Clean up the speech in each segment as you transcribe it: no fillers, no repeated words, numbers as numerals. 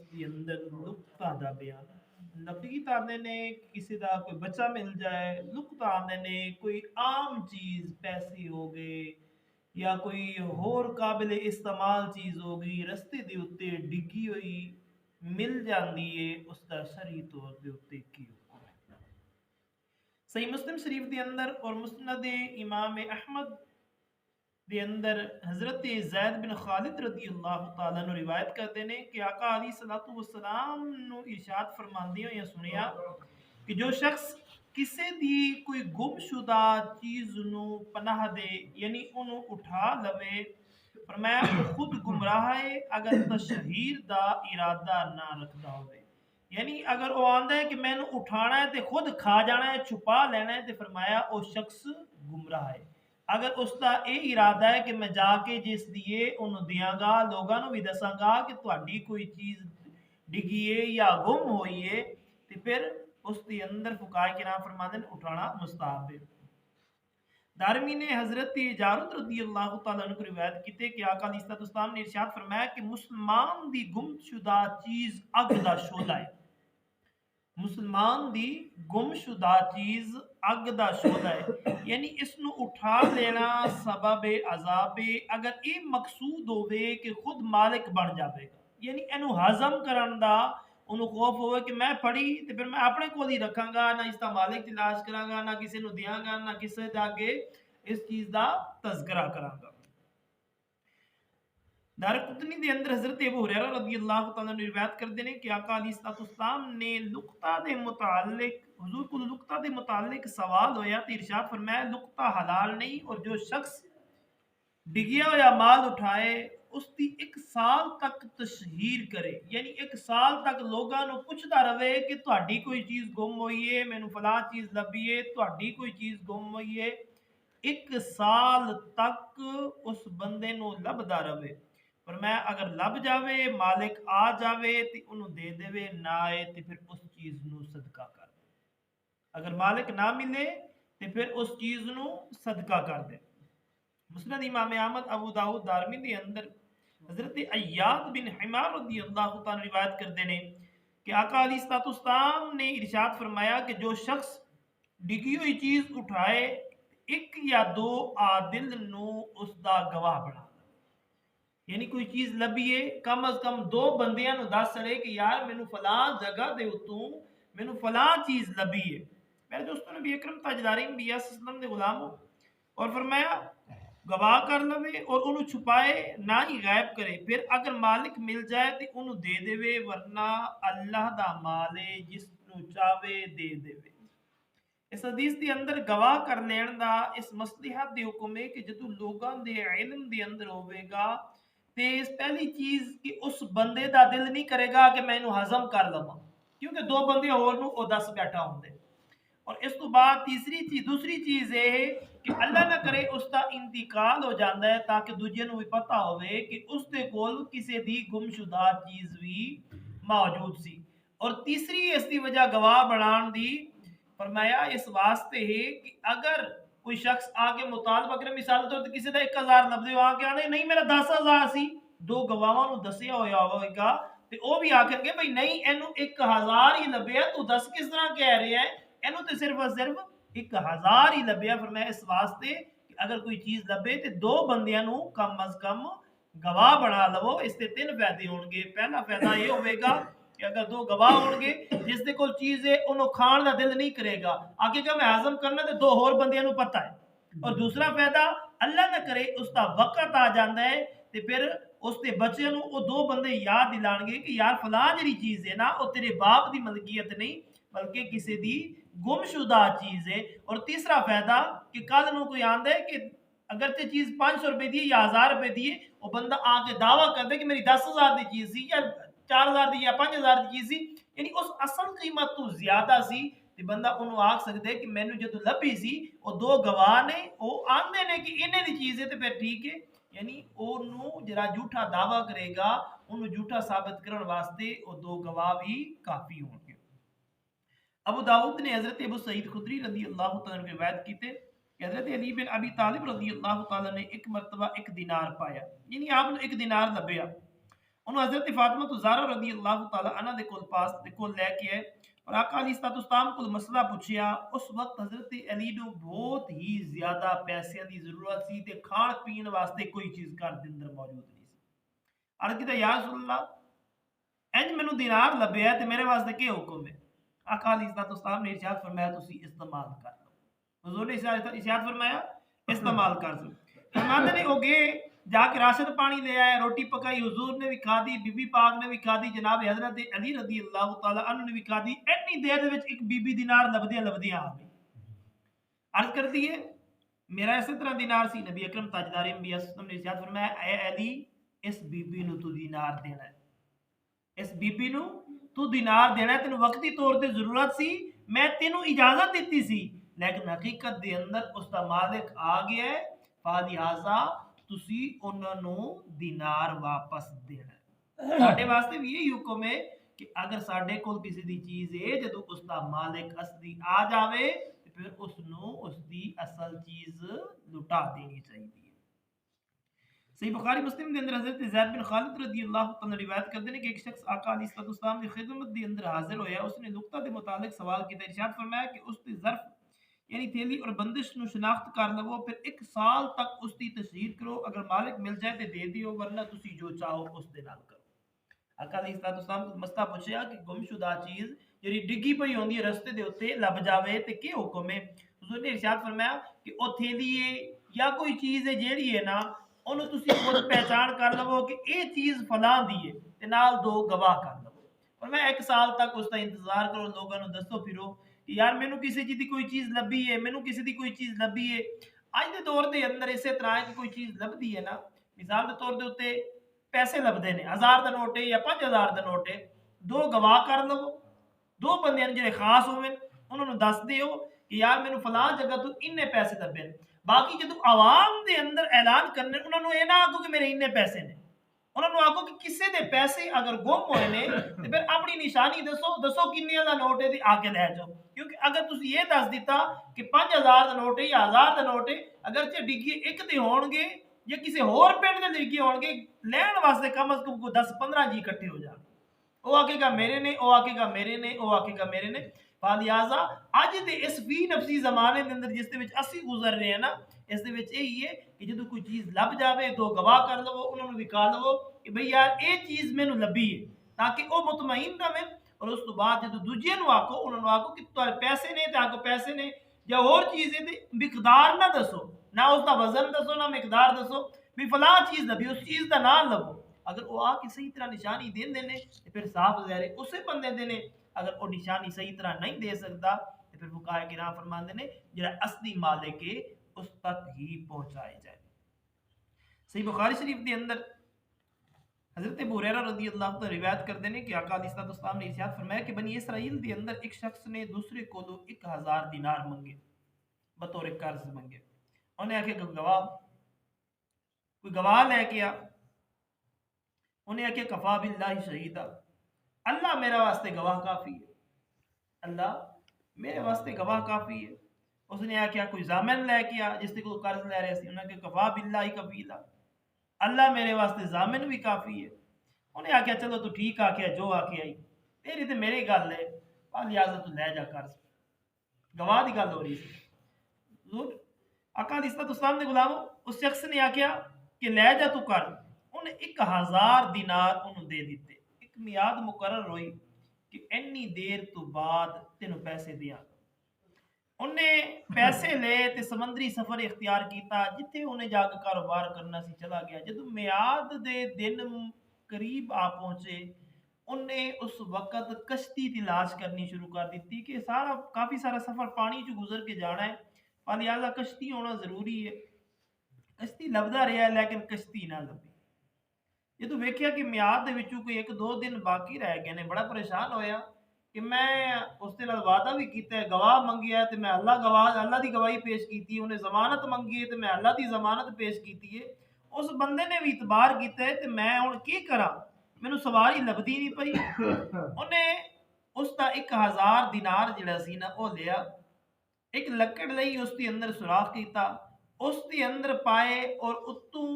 उसके अंदर लुकता दा बयान लकीत आंदे ने किसी का कोई बच्चा मिल जाए, लुकता आंदे ने कोई आम चीज पैसे हो गए या कोई होर काबिल इस्तेमाल चीज हो गई रस्ते दे उत्ते डिगी हुई मिल जाती है, उसका शरी तौर के उत्ते की हुक्म है। सही मुस्लिम शरीफ के अंदर और मुस्नद इमाम अहमद दे अंदर हजरत जैद बिन खालिद रदी अल्लाह तआला नु रिवायत करते ने कि आका अली सलातु वसलाम नु इरशाद फरमांदे हो या सुनिया कि जो शख्स किसी दी कोई गुमशुदा चीज नु पनाह दे यानी उन्हों उठा लवे, फरमाया वो खुद गुमराह है अगर तशहीर दा इरादा ना रखता होवे। यानी अगर वो आंदा है कि मैंने उठाना है तो खुद खा जाना है छुपा लेना है तो फरमाया वो शख्स गुमराह है। अगर उसका ये इरादा है कि मैं जाके जिस दिए उन्होंने दियांगा लोगों भी दसांगा कि तुहाडी कोई चीज डिगी है या गुम हुई है तो फिर उसके अंदर फुकाए के नाम फरमाते हैं उठाना मुस्ताहब है। दारमी ने हजरत जारुद रदी अल्लाह तआला अन्हु को रिवायत की कि आका अलैहिस्सलाम ने इरशाद फरमाया कि मुसलमान दी गुमशुदा चीज अग दा शोला है। मुसलमान दी गुमशुदा चीज अग दा शोला है, यानी इसनु उठा लेना सबब अजाब है अगर ये मकसूद होवे कि खुद मालिक बन जाएगा, यानी इनू हजम करन दा उन्होंने खौफ होवे कि मैं फड़ी तो फिर मैं अपने को ही रखांगा ना इसका मालिक तलाश करांगा ना किसी को दियांगा ना किसी आगे इस चीज का तस्करा करांगा। दारकुतनी दे अंदर हजरत अबू हुरैरा रज़ी अल्लाह तआला अन्हु रिवायत करते हैं कि आका अलैहिस्सलाम ने लुक्ता दे मुतालिक हुजूर को लुक्ता दे मुतालिक सवाल होया तो इरशाद फरमाया लुक्ता हलाल नहीं और जो शख्स डिगिया या माल उठाए उसकी एक साल तक तशहीर करे, यानी एक साल तक लोगों को पूछता रहे कि तुहाडी कोई चीज गुम हुई है, मैनू फलां चीज लभी है, तुहाडी कोई चीज गुम हुई है। एक साल तक उस बंदे नु लभदा रहे, पर मैं अगर लब जावे मालिक आ जावे तो उन्होंने दे देवे ना आए तो फिर उस चीज नु सदका कर दे। अगर मालिक ना मिले तो फिर उस चीज नु सदका कर दे। मुस्नद इमाम अहमद अबू दाऊद दारमी के अंदर हजरत अय्याद बिन हिमार रज़ी अल्लाह तआला रिवायत करते हैं कि आका अलैहिस्सलाम ने इरशाद फरमाया कि जो शख्स डिगी हुई चीज उठाए एक या दो आदिल नु उसका गवाह बना, यानी कोई चीज लभी है कम अज कम दो बंदियां नु दस सड़े कि यार मैनू फलां जगह दे उत्तों मैनू फलां चीज लभी है। मेरे दोस्तों नबी अकरम ताजदारी नबी सल्लल्लाहु अलैहि वसल्लम दे गुलाम हो और फरमाया गवाह कर लवे और उन्होंने छुपाए ना ही गायब करे, फिर अगर मालिक मिल जाए तो उन्होंने दे देवे वरना अल्लाह दा माल है जिसनु चावे दे देवे। इस हदीस के अंदर गवाह कर लेने का इस मसलिहत दे हुक्म है कि जो लोगों के इल्म दे अंदर होवेगा ते इस पहली चीज कि उस बंदे का दिल नहीं करेगा कि मैं इनू हजम कर लवां, क्योंकि दो बंदे होर नू ओ दस बैठा होंदे। और इस तो बाद तीसरी चीज दूसरी चीज ये है कि अल्लाह ना करे उसका इंतकाल हो जाता है ताकि दूजे भी पता होवे कि उसके कोल किसी दी गुमशुदा चीज भी मौजूद सी। और तीसरी इसकी वजह गवाह बनाने दी फरमाया इस वास्ते है कि अगर कोई शख्स आके मुतालबा करे मिसाल तौर किसी का 1000 लभदे हो आके आने नहीं मेरा 10,000 सी, दो गवाहां नु दसिया होया होगा ते ओ भी आखणगे भाई नहीं इनू 1000 ही लभ्या तू दस किस तरह कह रहा है, इनू तो सिर्फ 1000 ही लभ्या। फरमाया इस वास्ते कि अगर कोई चीज लभे तो दो बंदियां नु कम अज कम गवाह बना लवो। इससे तीन फायदे होंगे। पहला फायदा यह होगा कि अगर दो गवाह होंगे जिस दे कोल चीज है उन्होंने खाण का दिल नहीं करेगा, आगे जब मैं हजम करना तो दो होर बंदियां नु पता है। और दूसरा फायदा अल्लाह ना करे उसका वक्त आ जाता है तो फिर उसके बच्चे वो दो बंदे याद दिलाएंगे कि यार फलां जी चीज है ना वो तेरे बाप की मलकियत नहीं बल्कि किसी की गुमशुदा चीज है। और तीसरा फायदा कि कल को कोई आंदा है कि अगर ते चीज 500 रुपए दी या 1000 रुपए दी है वो बंदा आके दावा कर दे कि मेरी 10,000 की चीज सी या 4,000 की या 5,000 की चीज सी, यानी उस असल कीमत तो ज्यादा सी ते बंदा उन्होंने आख सकता है कि मैनू जो लभी सी वो दो गवाह ने वो आंदे ने कि इन्हें दी चीज है तो फिर ठीक है, यानी ओनू जरा झूठा दावा करेगा उन्होंने झूठा साबित करने वास्ते वो दो गवाह भी काफी होंगे। अबू दाऊद ने हजरत अबू सईद खुदरी रजी अल्लाह तआला की रिवायत की थे कि हजरत अली बिन अबी तालिब रजी अल्लाह तआला ने एक मरतबा एक दिनार पाया, यानी आपने एक दिनार लभ्या ਉਹਨੂੰ ਹਜ਼ਰਤ ਫਾਤਿਮਾ ਤੋਂ ਜ਼ਾਹਰਾ ਰਜ਼ੀ ਅੱਲਾਹੁ ਤਾਲਾ ਅਨਹਾ ਦੇ ਕੋਲ ਲੈ ਕੇ ਆਏ और आका अलैहिस्सलाम को मसला पूछया। उस वक्त हजरत अली ਨੂੰ बहुत ही ज्यादा पैसों की जरूरत सी ते खाण पीण वास्ते कोई चीज घर ਦੇ ਅੰਦਰ मौजूद नहीं सी। अर्ज किया या रसूल अल्लाह इंज मैनू दिनार लभ्या ते मेरे वास्ते क्या हुक्म है। आका अलैहिस्सलाम ने इरशाद फरमाया तुसी इस्तेमाल कर लो। हुजूर ने इरशाद फरमाया इस्तेमाल कर लो। फरमाते ने ओ गए जाके राशन पानी ले आए, रोटी पकाई, हुजूर ने भी खाधी, बीबी पाक ने भी खाधी, जनाब हजरत अली रजी अल्लाह तआला अन्हु ने भी खाधी। इतनी देर दे विच एक बीबी दिनार लभदियां आ गई। अर्ज करती है मेरा इस तरह दिनार सी। नबी अकरम ताजदार अंबिया ने इरशाद फरमाया ए अली इस बीबी नु तू दिनार देना है, इस बीबी नु तू दिनार देना है। तेन वक्ती तौर ते जरूरत सी, मैं तेनू इजाजत दी सी, लेकिन हकीकत दे अंदर उसका मालिक आ गया है, फालिहाजा तुसी उन्हां नू दिनार वापस देना। साडे वास्ते भी यही हुक्म है कि अगर साडे कोल किसी दी चीज है जदों उसका मालिक असली आ जावे ते फिर उसनू उसदी असल चीज लुटा देनी चाहिए। सही बुखारी मुस्लिम के अंदर हजरत ज़ैद बिन खालिद रज़ी अल्लाह तआला रिवायत करते हैं कि एक शख्स आका अलैहिस्सलाम की खिदमत के अंदर हाजिर होया। उसने नुक्ता के मुतालिक सवाल किया। इरशाद फरमाया कि उसकी ज़र्फ यानी थैली और बंदिश नु शनाख्त कर लवो, फिर एक साल तक उसकी तशहीर करो। अगर मालिक मिल जाए तो दे दियो, वरना तुसी जो चाहो उस दे नाल करो। आका अलैहिस्सलाम मसला पूछया कि गुमशुदा चीज जेड़ी डिगी पई होंदी है रस्ते दे उत्ते लभ जावे ते की हुक्म है। हुजूर ने इरशाद फरमाया कि ओ थैली है या कोई चीज है जेड़ी है ना ओनू तुसी खुद पहचान कर लवो कि ये चीज फलां दी है ते नाल दो गवाह कर लवो। और मैं एक साल तक उसका इंतजार करो, लोगों को दसो फिरो कि यार मैनू किसी चीज की कोई चीज लभी है, मैनू किसी की कोई चीज लभी है। अज के दौर के अंदर इस तरह है कि कोई चीज लभदी है ना, मिसाल के तौर के उत्ते पैसे लभदे ने, 1000 का नोट है या 5000 का नोट है, दो गवाह कर लवो, दो बंदे जिहड़े खास होवे उन्होंने दस दिओ कि यार मैनू फलां जगह तो इन्ने पैसे लभे। बाकी जो आवाम के अंदर ऐलान करने उन्होंने ये ना आखो कि मेरे इन्ने पैसे ने, उन्होंने आखो कि किसी के पैसे अगर गुम होए ने तो फिर अपनी निशानी दसो, दसो किन्ने दा नोट है आके लै जाओ। क्योंकि अगर तुम ये दस दिता कि 5000 का नोट है या 1000 का नोट है, अगर चे डिग्गी एक दे होणगे या किसी होर पिंड दे डिग्गी होणगे, लैण वास्ते कम से कम 10-15 जी इकट्ठे हो जाण। वो आखेगा मेरे ने, वो आखेगा मेरे ने, वो आखेगा मेरे ने। लिहाजा अज दे इस फी नफसी जमाने के अंदर जिस दे विच असी गुजर रहे हैं ना, इस दे विच यही है कि जो कोई चीज लभ जावे तो गवाह कर लवो, उन्होंने विका लवो कि भाई यार ये चीज मैनू लभी है, ताकि वो मुतमईन रहे। और उस तो बाद जो दूजे नू आखो उन्होंने आखो कि तुहाडे पैसे ने ते आखो पैसे ने, या होर चीज है ते मिकदार ना दसो, ना उसका वजन दसो ना मिकदार दसो, भी फलां चीज लभी उस चीज का नाम लवो। अगर वो आके सही तरह निशानी देंदे ने ते फिर साफ ज़ाहिर उसे बंदे दे ने। अगर वो निशानी सही तरह नहीं दे सकता तो फिर फुकाहा किराम फरमाते ने जिहड़ा असली मालिक है उस तक ही पहुंचाए जाए। सही बुखारी शरीफ के अंदर हजरत अबू हुरैरा रज़ी अल्लाह तआला रिवायत करते हैं कि आका अलैहिस्सलाम ने इरशाद फरमाया कि बनी इसराइल के अंदर एक शख्स ने दूसरे को 1000 दिनार मंगे बतौर कर्ज मंगे। उन्हें आखे गवाह, कोई गवाह लेके आ। उन्हें आखे कफा बिल्लाहि शहीदा, अल्लाह मेरे वास्ते गवाह काफ़ी है, अल्लाह मेरे वास्ते गवाह काफ़ी है। उसने आख्या कोई जामिन लैके आ जिससे कोई कर्ज लै रहे सी, उन्हें आख्या कफा बिल्लाहि कफीला, अल्लाह मेरे वास्ते जामिन भी काफ़ी है। उन्हें आख्या चलो तू ठीक आख्या जो आके आई, तेरी तो मेरी गल है, लिहाजा तू लै जा कर्ज। गवाह की गल हो रही थी। आका अलैहिस्सलाम ने गुलामो उस शख्स ने आख्या कि लै जा तू कर्ज। उन्हें 1000 दिनार उन्होंने दे दिते। एक मियाद मुकर्रर हुई कि इन्नी देर तो बाद तेन पैसे दिया। उन्हें पैसे ले ते समंदरी सफर इख्तियार किया, जिथे उन्हें जाकर कारोबार करना सी चला गया। जो मियाद दे दिन करीब आ पहुंचे उन्हें उस वक्त कश्ती तलाश करनी शुरू कर दी कि सारा काफ़ी सारा सफ़र पानी च गुजर के जाना है, पर लिहाजा कश्ती होना ज़रूरी है। कश्ती लभदा रहा लेकिन कश्ती ना लभी। जो वेख्या कि मियाद दे विचों कोई 1-2 दिन बाकी रह गए ने, बड़ा परेशान होया कि मैं उसके नाल वादा भी किया है, गवाह मंगिया तो मैं अल्लाह की गवाही पेश की, उन्हें जमानत मंगी है तो मैं अल्लाह की जमानत पेश की है। उस बंदे ने भी इतबार किया है तो मैं हुण की करा, मैनू सवारी लभदी नहीं पई। उन्हें उसका 1000 दिनार जिहड़ा सी ना वो लिया, एक लकड़ लई उसके अंदर सुराख किया, उसके अंदर पाए और उत्तों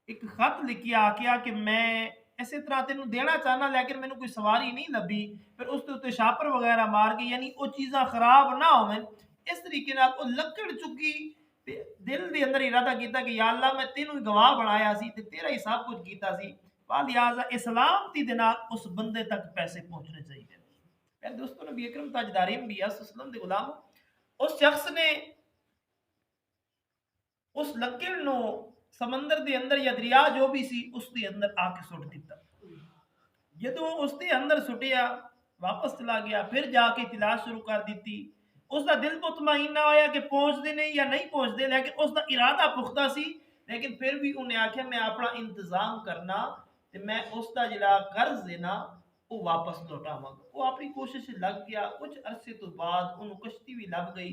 एक खत लिखिया आख्या कि मैं इस तरह तेन देना चाहना लेकिन मैंने कोई सवारी नहीं लभी, फिर उसके उत्ते छापर वगैरह मार के यानी वो चीज़ां खराब ना हो। इस तरीके नाल वो लकड़ चुकी ते दिल के अंदर इरादा किया कि या अल्लाह मैं तेनू ही गवाह बनाया सी ते तेरा ही सब कुछ किया सी। लिहाजा इस्लामती दे नाल उस बंदे तक पैसे पहुंचने चाहिए। मेरे दोस्तों, नबी अकरम ताजदार वसल्लम दे गुलाम, उस शख्स ने उस लकड़ नो समंदर दे अंदर या दरिया जो भी सी उसके अंदर आके सुट दिता। जदों उसके अंदर सुटिया वापस चला गया, फिर जाके तलाश शुरू कर दी। उसका दिल मुतमईन ना होया कि पहुंचते नहीं या नहीं पहुंचते, लेकिन उसका इरादा पुख्ता सी। लेकिन फिर भी उन्हें आख्या मैं अपना इंतजाम करना ते मैं उसका जिहड़ा कर्ज है ना वो वापस लौटावांगा। वो अपनी कोशिश लग गया। कुछ अरसे तो बाद उन्होंने कश्ती भी लभ गई।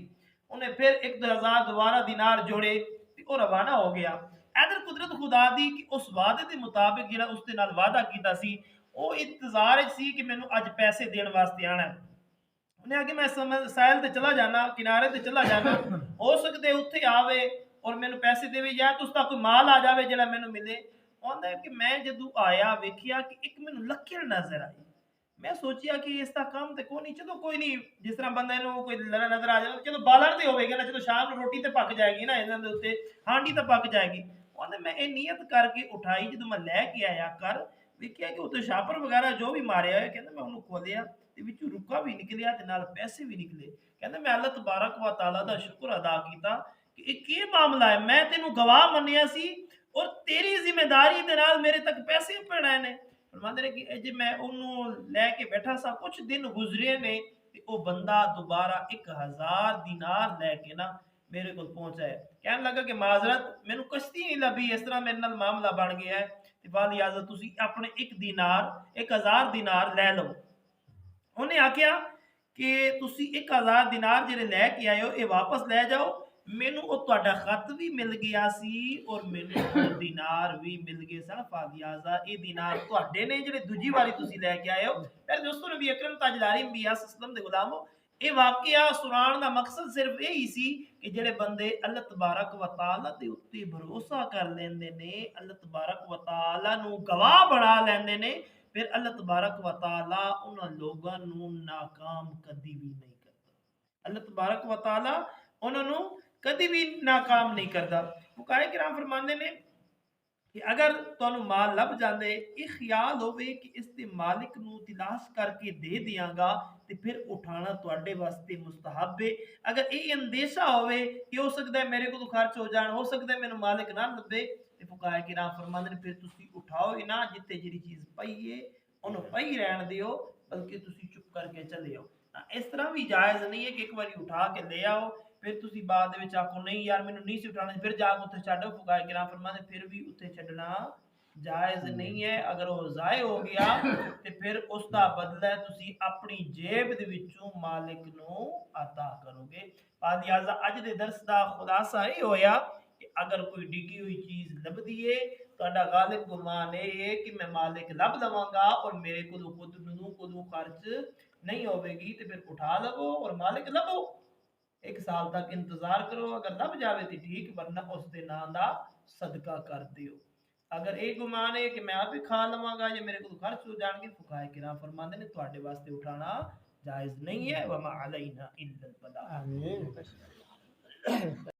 उन्हें फिर 1000 दोबारा दिनार जोड़े ते वो रवाना हो गया। इधर कुदरत खुदा दी कि उस वादे के मुताबिक जिहड़ा उसके नाल वादा कीता सी वो इंतजार सी कि मैनू अज पैसे देने वास्ते आना है। उन्हें आगे मैं सैल ते चला जाना, किनारे ते चला जाना, हो सकते उत्थे आवे और मैनू पैसे देवे या तो उसका कोई माल आ जावे जिहड़ा मैनू मिले। आंदा है कि मैं जदों आया वेखिया कि एक मैनू लकीर नजर आई। मैं सोचिया कि इसका काम तो कोई नहीं, चलो कोई नहीं, जिस तरह बंदे नू कोई लड़ा नजर आ जाए चलो बालन ते होवेगा ना, चलो शाम को रोटी तो पक जाएगी ना, इन्हां दे उत्ते हांडी तो पक जाएगी। आंदा मैं ये नियत करके उठाई, जदों मैं लैके आया घर वेखिया कि उत्ते छापर वगैरह जो भी मारिया होया, कहंदा मैं उन्होंने खोलिया ते विचों रुका भी निकलिया ते नाल पैसे भी निकले। कहंदा मैं अल्लाह तबारक व तआला दा शुक्र अदा कीता कि ये की मामला है, मैं तेनू गवाह मन्निया सी और तेरी जिम्मेदारी दे नाल मेरे तक पैसे पड़े ने। फरमांदे ने कि जे मैं ओनू लैके बैठा सा, कुछ दिन गुजरे ने ते ओ बंदा दोबारा 1000 दिनार लैके ना मेरे कोल पहुंचा है। कहने लगा कि माजरत मैनू कश्ती नहीं लभी, इस तरह मेरे नाल मामला बन गया है ते लिहाजा तुसी अपने 1000 दिनार लै लो। उन्हें आख्या कि तुसी 1000 दिनार जिहड़े लैके आए हो ये वापस लै जाओ, मैनू वो तुहाडा खत भी मिल गया सी और मैनू वो दिनार भी मिल गए सन। लिहाजा ये दिनार तुहाडे ने जिहड़े दूजी वारी तुसी लैके आए हो। मेरे दोस्तों, नबी अकरम ताजदार वसल्लम दे गुलामो, ये वाकया सुनाने का मकसद सिर्फ यही सी कि जिहड़े बंदे अल्लाह तबारक व तआला दे उत्ते भरोसा कर लेंदे ने, अल्लाह तबारक व तआला नू गवाह बना लेंदे ने, फिर अल्लाह तबारक व तआला उन्हां लोगां नू नाकाम कदी भी नहीं करता। अल्लाह तबारक व तआला उन्हां नू कदी भी नाकाम नहीं करता। फुकाहे किराम फरमांदे ने कि अगर तुहानू माल लभ जांदे, ये ख्याल होवे कि इसके मालिक नू तलाश करके दे दियांगा ते फिर उठाना तुहाडे वास्ते मुस्तहब है। अगर ये अंदेशा होवे कि हो सकता है मेरे को तो खर्च हो जाण, हो सकता है मैनू मालिक ना लभे, ते फुकाहे किराम फरमांदे ने फिर तुसी उठाओ ही ना, जिथे जिहड़ी चीज़ पई है उन्हों पई रहन दिओ, बल्कि तुसी चुप करके चले आओ। इस तरह भी जायज़ नहीं है कि एक बारी उठा के ले आओ फिर तुसी बाद दे विच आखो नहीं यार मैनू नहीं सी उठाना, फिर जाके उत्थे छड्डो। फुकाहे किराम फरमांदे फिर भी उत्थे छड्डना जायज़ नहीं है। अगर वो ज़ाय हो गया ते फिर उसका बदला तुसी अपनी जेब दे विचों मालिक नू अता करोगे। लिहाजा अज दे दर्स दा खुलासा ये होया कि अगर कोई डिगी हुई चीज़ लभदी है, तुहाडा गालिब गुमान ये है कि मैं मालिक लभ लवांगा और मेरे कोलों कोलों खर्च नहीं होवेगी, ते फिर उठा लवो और मालिक लभो। 1 साल तक इंतजार करो, अगर लभ जावे तो ठीक, वरना उसके नां दा सदका कर दियो। अगर ये गुमान है कि मैं आप ही खा लवांगा या मेरे को खर्च हो जाएंगे, फुकाहे किराम फरमांदे ने तुहाडे वास्ते उठाना जायज़ नहीं है। वमा अलैना इल्लल बलाग।